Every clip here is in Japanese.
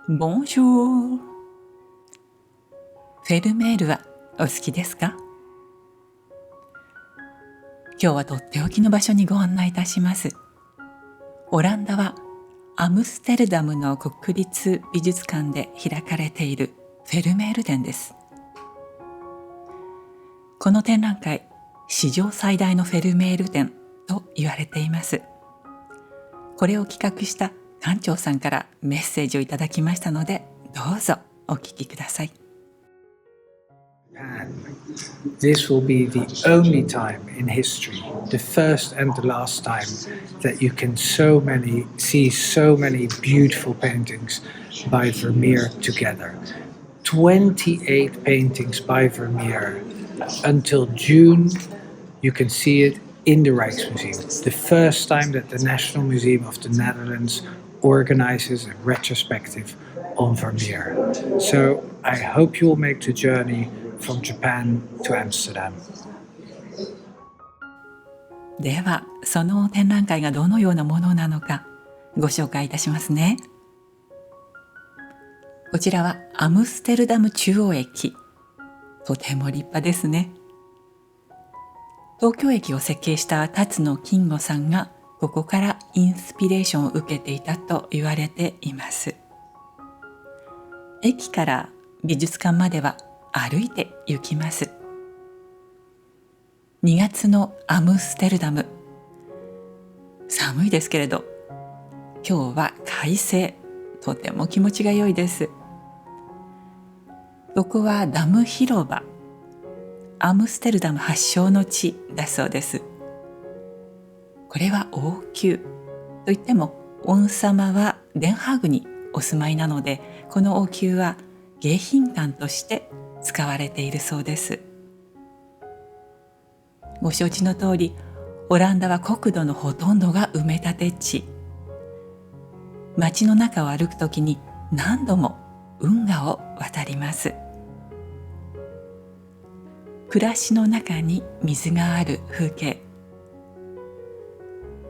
ボンジュール。フェルメールはお好きですか？今日はとっておきの場所にご案内いたします。オランダはアムステルダムの国立美術館で開かれているフェルメール展です。この展覧会、史上最大のフェルメール展と言われています。これを企画した館長さんからメッセージをいただきましたので、どうぞお聞きください。This will be the only time in history, the first and the last time, that you can see so many beautiful paintings by Vermeer together. 28 paintings by Vermeer. Until June, you can see it in the Rijksmuseum. The first time that the National Museum of the Netherlands organizes a retrospective on Vermeer. So I hope you will make the journey from Japan to Amsterdam. では、その展覧会がどのようなものなのかご紹介いたしますね。こちらはアムステルダム中央駅。とても立派ですね。東京駅を設計した辰野金吾さんがここからインスピレーションを受けていたと言われています。駅から美術館までは歩いて行きます。2月のアムステルダム。寒いですけれど、今日は快晴。とても気持ちが良いです。ここはダム広場。アムステルダム発祥の地だそうです。これは王宮といっても、王様はデンハーグにお住まいなので、この王宮は迎賓館として使われているそうです。ご承知の通り、オランダは国土のほとんどが埋め立て地。街の中を歩くときに何度も運河を渡ります。暮らしの中に水がある風景。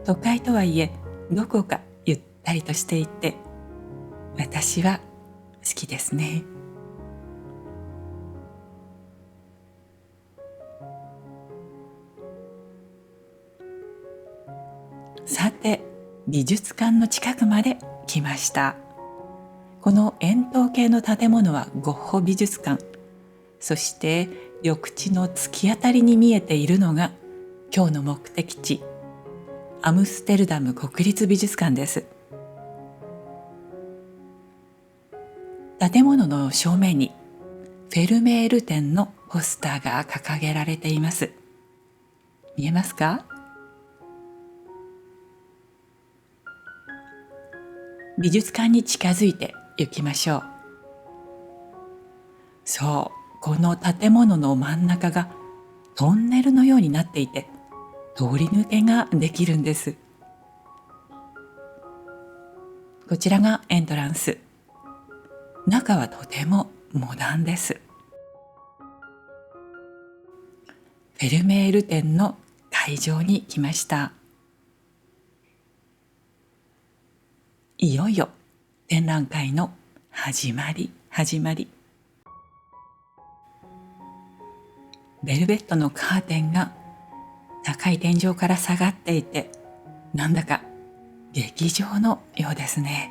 都会とはいえ、どこかゆったりとしていて、私は好きですね。さて、美術館の近くまで来ました。この円筒形の建物はゴッホ美術館。そして緑地の突き当たりに見えているのが今日の目的地、アムステルダム国立美術館です。建物の正面にフェルメール展のポスターが掲げられています。見えますか？美術館に近づいて行きましょう。そう、この建物の真ん中がトンネルのようになっていて、通り抜けができるんです。こちらがエントランス。中はとてもモダンです。フェルメール展の会場に来ました。いよいよ展覧会の始まり。ベルベットのカーテンが高い天井から下がっていて、なんだか劇場のようですね。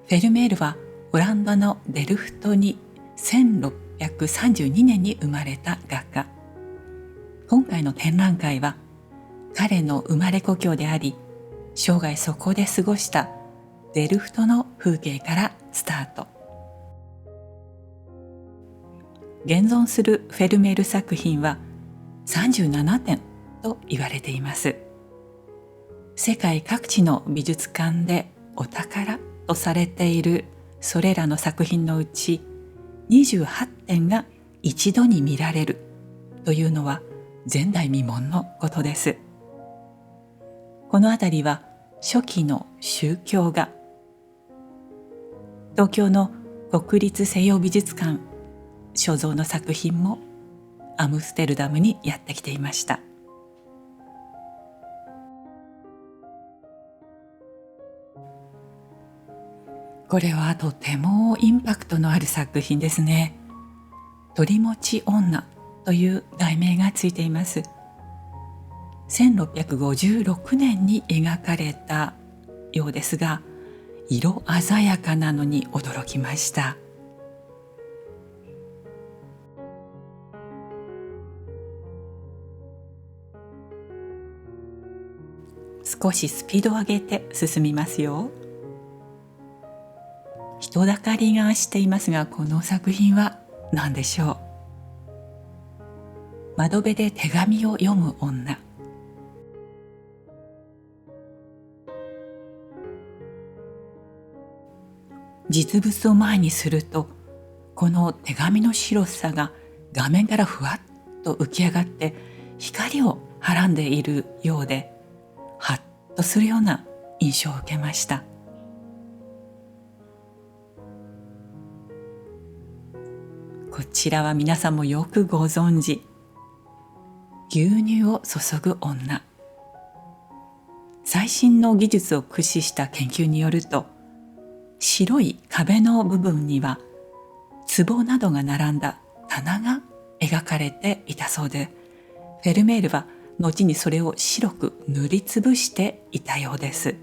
フェルメールはオランダのデルフトに1632年に生まれた画家。今回の展覧会は彼の生まれ故郷であり、生涯そこで過ごしたデルフトの風景からスタート。現存するフェルメール作品は37点と言われています。世界各地の美術館でお宝とされているそれらの作品のうち28点が一度に見られるというのは前代未聞のことです。この辺りは初期の宗教画。東京の国立西洋美術館所蔵の作品もアムステルダムにやってきていました。これはとてもインパクトのある作品ですね。鳥持ち女という題名がついています。1656年に描かれたようですが、色鮮やかなのに驚きました。少しスピードを上げて進みますよ。人だかりがしていますが、この作品は何でしょう。窓辺で手紙を読む女。実物を前にすると、この手紙の白さが画面からふわっと浮き上がって光をはらんでいるようで、ハッとするような印象を受けました。こちらは皆さんもよくご存知、牛乳を注ぐ女。最新の技術を駆使した研究によると、白い壁の部分には壺などが並んだ棚が描かれていたそうで、フェルメールは後にそれを白く塗りつぶしていたようです。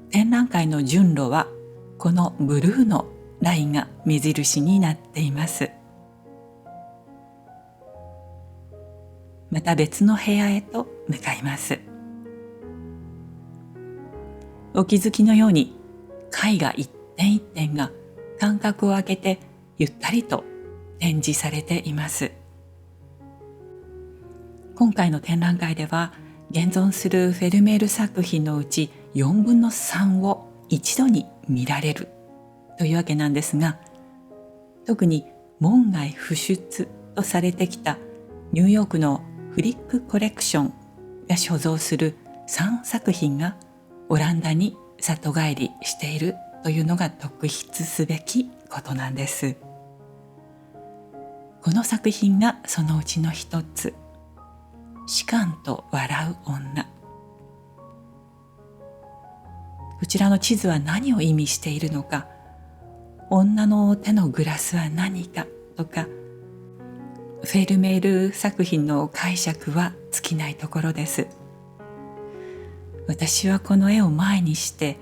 展覧会の順路はこのブルーのラインが目印になっています。また別の部屋へと向かいます。お気づきのように絵画一点一点が間隔を空けてゆったりと展示されています。今回の展覧会では現存するフェルメール作品のうち4分の3を一度に見られるというわけなんですが、特に門外不出とされてきたニューヨークのフリックコレクションが所蔵する3作品がオランダに里帰りしているというのが特筆すべきことなんです。この作品がそのうちの一つ、士官と笑う女。こちらの地図は何を意味しているのか、女の手のグラスは何かとか、フェルメール作品の解釈は尽きないところです。私はこの絵を前にして、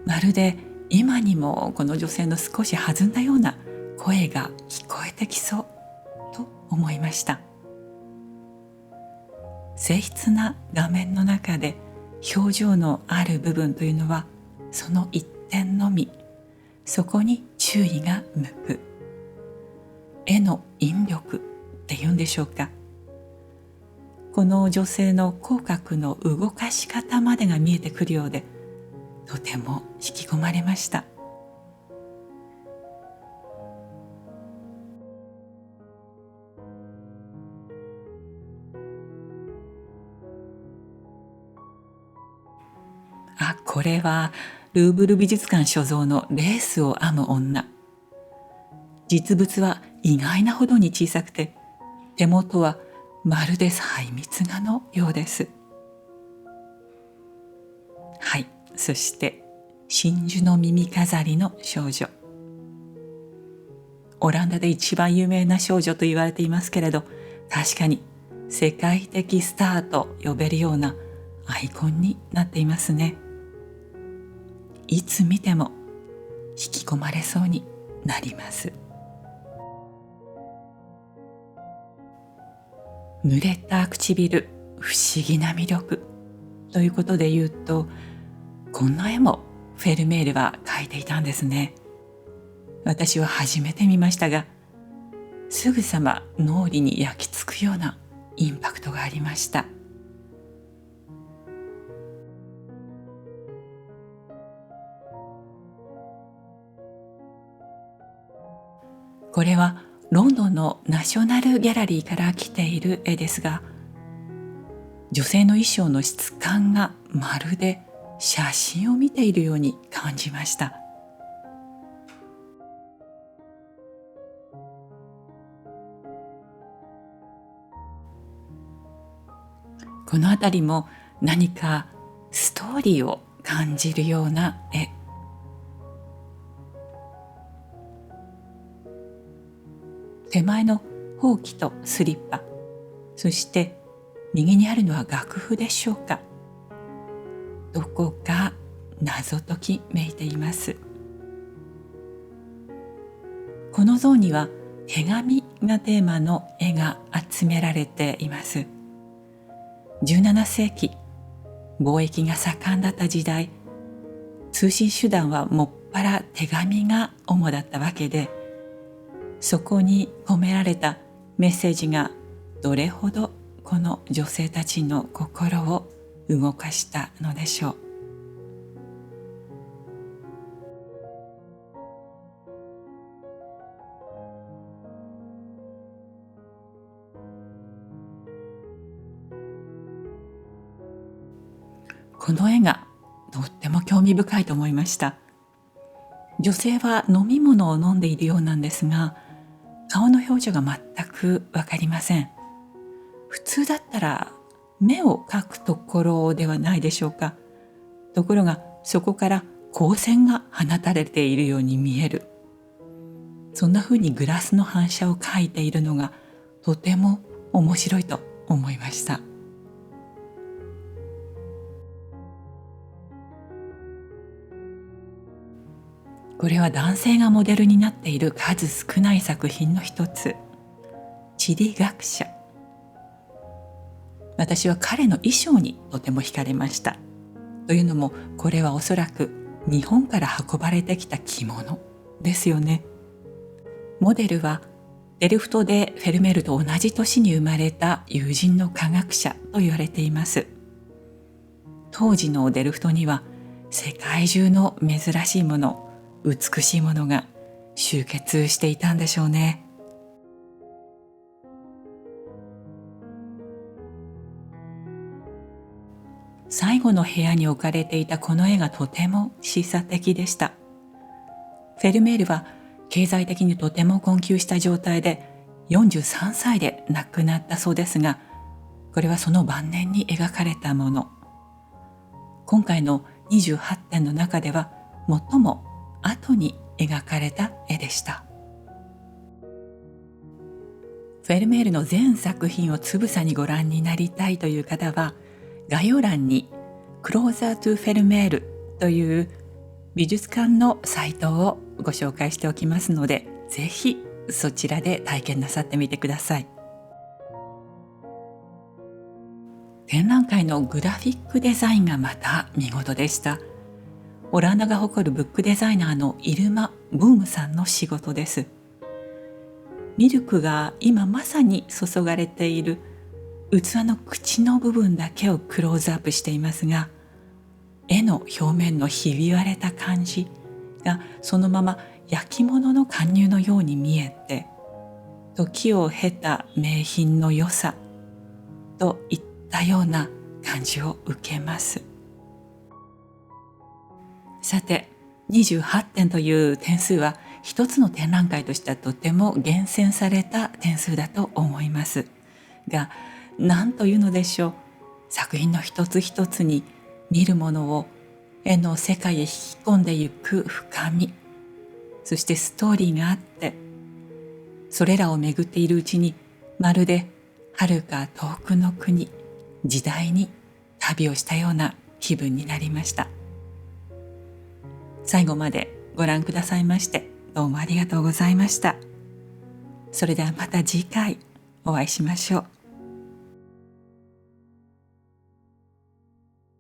まるで今にもこの女性の少し弾んだような声が聞こえてきそうと思いました。静筆な画面の中で表情のある部分というのはその一点のみ、そこに注意が向く。絵の引力っていうんでしょうか。この女性の口角の動かし方までが見えてくるようで、とても引き込まれました。これはルーブル美術館所蔵のレースを編む女。実物は意外なほどに小さくて、手元はまるで細密画のようです。はい、そして真珠の耳飾りの少女。オランダで一番有名な少女と言われていますけれど、確かに世界的スターと呼べるようなアイコンになっていますね。いつ見ても引き込まれそうになります。濡れた唇、不思議な魅力ということで言うと、こんな絵もフェルメールは描いていたんですね。私は初めて見ましたが、すぐさま脳裏に焼き付くようなインパクトがありました。これはロンドンのナショナルギャラリーから来ている絵ですが、女性の衣装の質感がまるで写真を見ているように感じました。このあたりも何かストーリーを感じるような絵。手前のほうきとスリッパ、そして右にあるのは楽譜でしょうか。どこか謎解きめいています。この像には手紙がテーマの絵が集められています。17世紀、貿易が盛んだった時代、通信手段はもっぱら手紙が主だったわけで、そこに込められたメッセージがどれほどこの女性たちの心を動かしたのでしょう。この絵がとっても興味深いと思いました。女性は飲み物を飲んでいるようなんですが、顔の表情が全くわかりません。普通だったら目を描くところではないでしょうか。ところがそこから光線が放たれているように見える。そんな風にグラスの反射を描いているのがとても面白いと思いました。これは男性がモデルになっている数少ない作品の一つ、地理学者。私は彼の衣装にとても惹かれました。というのも、これはおそらく日本から運ばれてきた着物ですよね。モデルはデルフトでフェルメールと同じ年に生まれた友人の科学者と言われています。当時のデルフトには世界中の珍しいもの、美しいものが集結していたんでしょうね。最後の部屋に置かれていたこの絵がとても示唆的でした。フェルメールは経済的にとても困窮した状態で43歳で亡くなったそうですが、これはその晩年に描かれたもの。今回の28点の中では最も後に描かれた絵でした。フェルメールの全作品をつぶさにご覧になりたいという方は、概要欄にクローザートゥフェルメールという美術館のサイトをご紹介しておきますので、ぜひそちらで体験なさってみてください。展覧会のグラフィックデザインがまた見事でした。オランダが誇るブックデザイナーのイルマ・ブームさんの仕事です。ミルクが今まさに注がれている器の口の部分だけをクローズアップしていますが、絵の表面のひび割れた感じがそのまま焼き物の貫入のように見えて、時を経た名品の良さといったような感じを受けます。さて、28点という点数は一つの展覧会としてはとても厳選された点数だと思いますが、何というのでしょう、作品の一つ一つに見るものを絵の世界へ引き込んでいく深み、そしてストーリーがあって、それらを巡っているうちにまるで遥か遠くの国、時代に旅をしたような気分になりました。最後までご覧くださいましてどうもありがとうございました。それではまた次回お会いしましょう。